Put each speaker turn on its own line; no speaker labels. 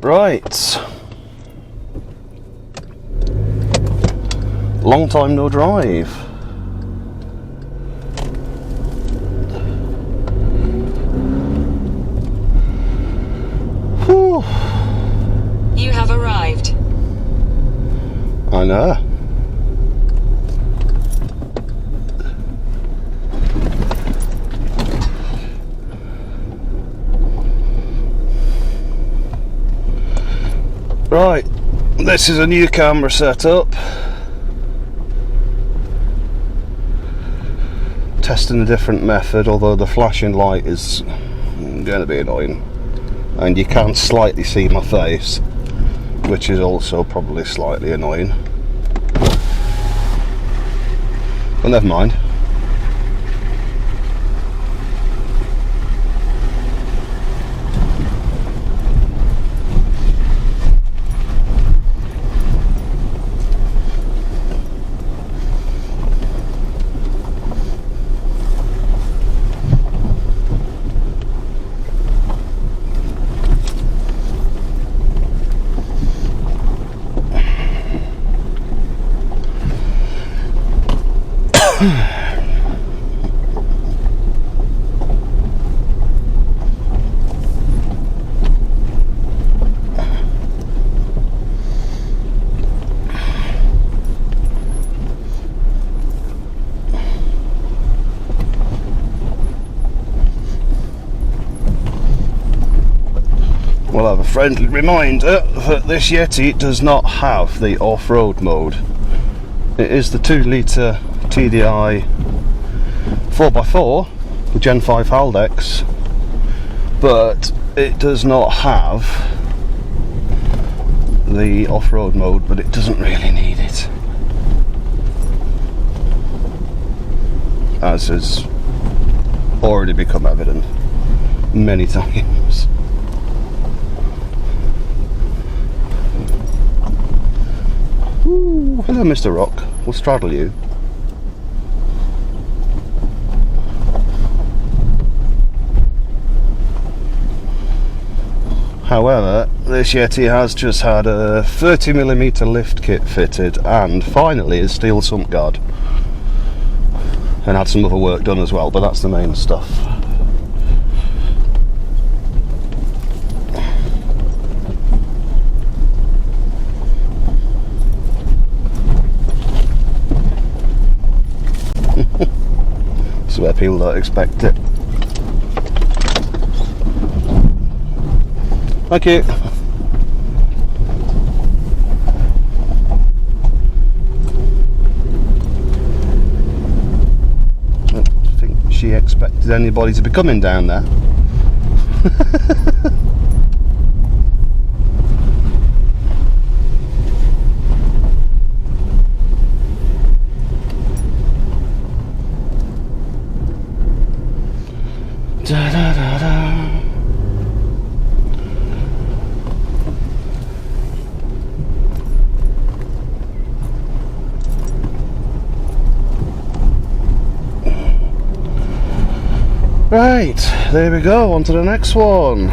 Right. Long time no drive. Whew.
You have arrived.
I know. Right, this is a new camera setup. Testing a different method, although the flashing light is going to be annoying. And you can slightly see my face, which is also probably slightly annoying. But never mind. We'll have a friendly reminder that this Yeti does not have the off-road mode. It is the 2 litre TDI 4x4 with Gen 5 Haldex, but it does not have the off-road mode, but it doesn't really need it, as has already become evident many times. Ooh, hello Mr. Rock, we'll straddle you. However, this Yeti has just had a 30mm lift kit fitted and finally a steel sump guard. And had some other work done as well, but that's the main stuff. It's where people don't expect it. Thank you. I don't think she expected anybody to be coming down there. Da, da, da, da. Right, there we go, on to the next one.